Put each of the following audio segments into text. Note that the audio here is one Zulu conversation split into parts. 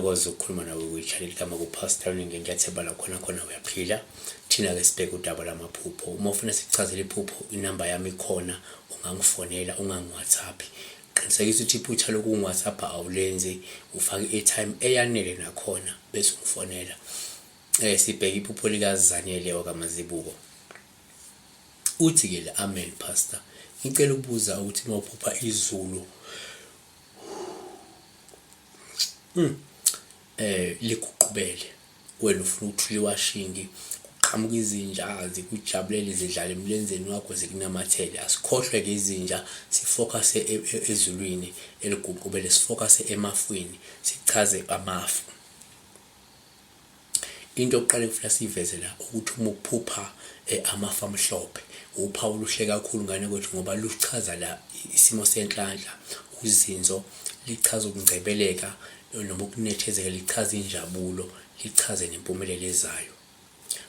Ngithokoza ukukhuluma nawe kwi-channel kama ku-Pastor ngiyathemba la khona uyaphila. Thina ke sibheke udaba lamaphupho. Uma ufuna sichazele iphupho, inamba yami ikhona, ungangifonela, ungangi-WhatsApp. Qinisekisa ukuthi iphutha loku-WhatsApp awulenzi, ufake i-airtime eyanele nakhona bese ungifonela. Sibheke iphupho likaZanele wakamazibuko. Uthi ke le amen pastor. Ngicela ukubuza ukuthi mawuphupha izulu likuqubele wena ufuna ukuthi liwashingi kuqhamuka izinja zikujabulele zidlala emlenzeni wakho zikunamathele. Asikhohlwe ke izinja, sifocus ezulwini eliguqubele, sifocus emafwini, sichaze amafu. Into yokuqala ekufanele siveze la ukuthi uma ukuphupha amafu amhlophe uphawu luhle kakhulu ngane kwethu, ngoba luchaza la isimo senhlanhla, uzinzo, lichaza ukungcebeleka noma ukunethezeka, lichaza injabulo, lichaze nempumelelo ezayo.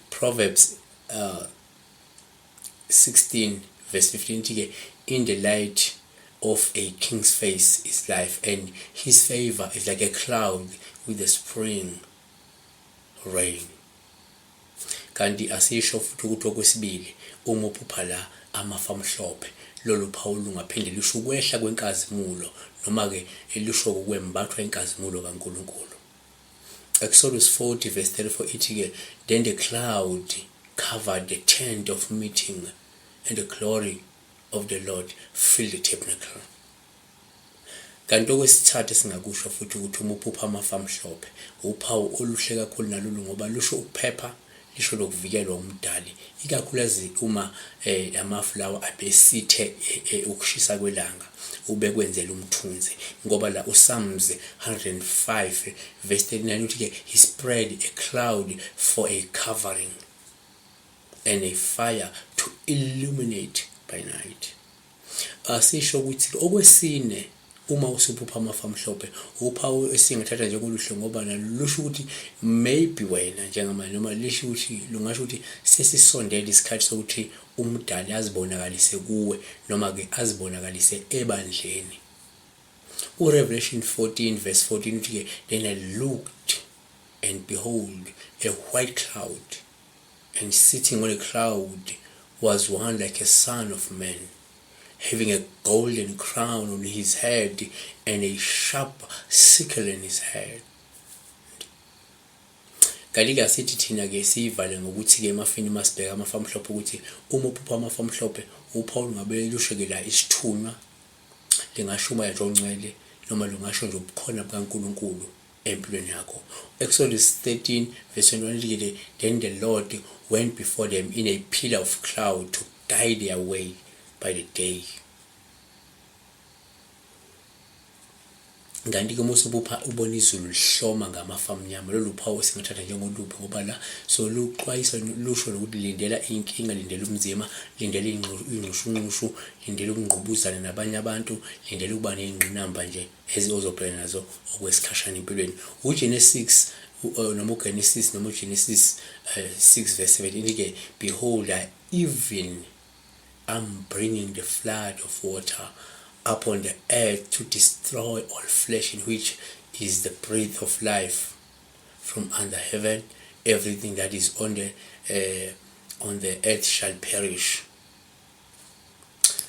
Proverbs 16 verse 15 ke, in the light of a king's face is life, and his favor is like a cloud with the spring rain. Kanti asisho futhi ukuthi okwesibili uma uphupha la amafu amhlophe, lolu phawu lungaphinde lisho ukwehla kwenkazimulo noma ke elisho ukwembathwa inkazimulo kaNkulunkulu. Exodus 40 verse 34 ithi ke, then the cloud covered the tent of meeting and the glory of the Lord filled the tabernacle. Kanti okwesithathu singakusho futhi ukuthi uma uphupha amafu amhlophe uphawu oluhle kakhulu nalolu, ngoba lusho ukuphepha, lisho lokuvikelwa umdali, ikakhulukazi uma amafu lawa abesithe ukushisa kwelanga ubekwenzela umthunzi. Ngoba la uPsalms 105 verse 39 uthi ke, he spread a cloud for a covering and a fire to illuminate by night. Asisho ukuthi okwesine uma usuphupha amafu amhlophe uphawu esingathatha njengoluhle, ngoba lusho ukuthi maybe wena njengamanje, noma lisho ukuthi lungasho ukuthi sesisondele isikhathi sokuthi umdali azibonakalise kuwe noma ke azibonakalise ebandleni. Revelation 14 verse 14 uthi ke, then I looked and behold a white cloud, and sitting on a cloud was one like a son of man, having a golden crown on his head and a sharp sickle in his hand. Kanti-ke asithi thina ke sivale ngokuthi ke emafini masibheka amafu amhlophe ukuthi uma uphupha amafu amhlophe uphawu lungabe lusho ke la isithunywa, lingasho umoya nje ongcwele noma lungasho nje ubukhona bukaNkulunkulu empilweni yakho. Exodus 13 verse 21, then the Lord went before them in a pillar of cloud to guide their way by the day. Kanti ke musubupha ubona izulu lihloma ngamafu amnyama, lolu phawu singathatha njengoluphi, ngoba la so luxwayisa lusho ukuthi lindela inkinga, lindela umzima, lindela ingqushunqushu, lindela ukungqubuzana nabanye abantu, lindela ukuba nezingqinamba nje ezizobhekana nazo okwesikhashana empilweni. uGenesis noma uGenesis noma uGenesis 6 verse 17 ke, behold even I'm bringing the flood of water upon the earth to destroy all flesh, in which is the breath of life from under heaven. Everything that is on the earth shall perish.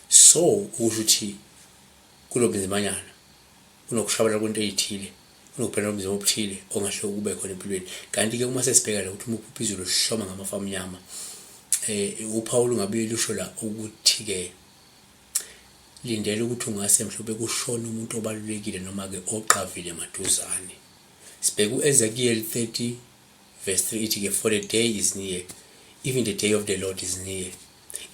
So ukuthi kulobunzimanyana kunokushabela kwento ezithile, kunokuphela ubunzima obuthile ongahle kube khona empilweni. Kanti ke uma sesibheka la ukuthi uma uphupha izulu lihloma ngamafu amnyama, uPaul ngabe lusho la ukuthi ke lindela ukuthi ungase mhlawumbe kushona umuntu obalulekile noma ke oqavile maduzane. Sibheka uEzekiel 30 verse 3 ithi ke, for the day is near, even the day of the Lord is near.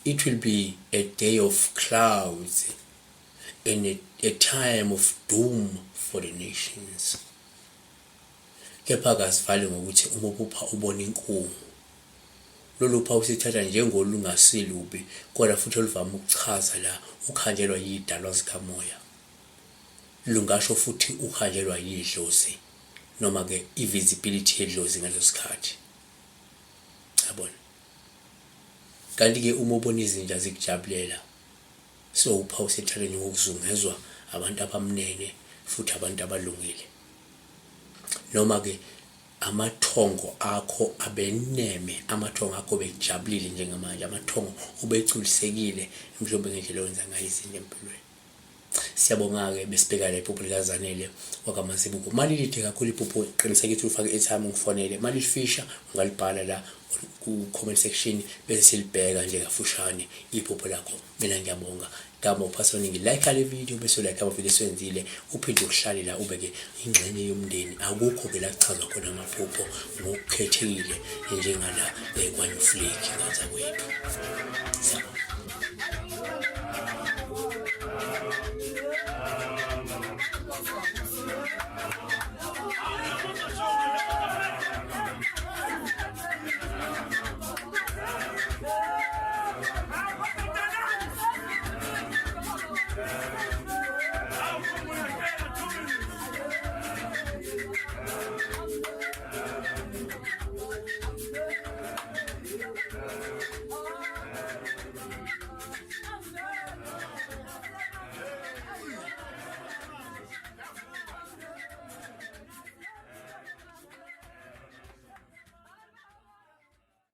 It will be a day of clouds and a time of doom for the nations. Kepha kasivale ngokuthi uma uphupha ubona inkungu, lolu phawu sithatha njengolungasilubi, kodwa futhi oluvama ukuchaza la ukhanjelwa yidalwa zikamoya. Lungasho futhi ukhanjelwa yidlozi noma ke invisibility yedlozi ngaleso sikhathi. Yabona? Kanti ke uma ubona izinja zikujabulela, so uphawu sithatha njengokuzungezwa abantu abamnene futhi abantu abalungile. noma ke amathongo akho abeneme, amathongo akho bejabulile njengamanje, amathongo ubegculisekile mhlawumbe ngendlela owenza ngayo izinto empilweni. Siyabonga-ke besibheka le iphupho likazanele wakamazibuko. Malilide kakhulu iphupho, qiniseka ukuthi ufake i-airtime ungifonele. Malifisha ungalibhala la ku-comment section bese silibheka nje kafushane iphupho lakho. Mina ngiyabonga. Ngama uphasa ningi like le video bese like ama-video esiwenzile, uphinde uhlale la ubeke ingxenye yomndeni. Akukho ke la kuchazwa khona amaphupho ngokukhethekile njengala kwaNewflake ngaza kwethu. Siyabonga.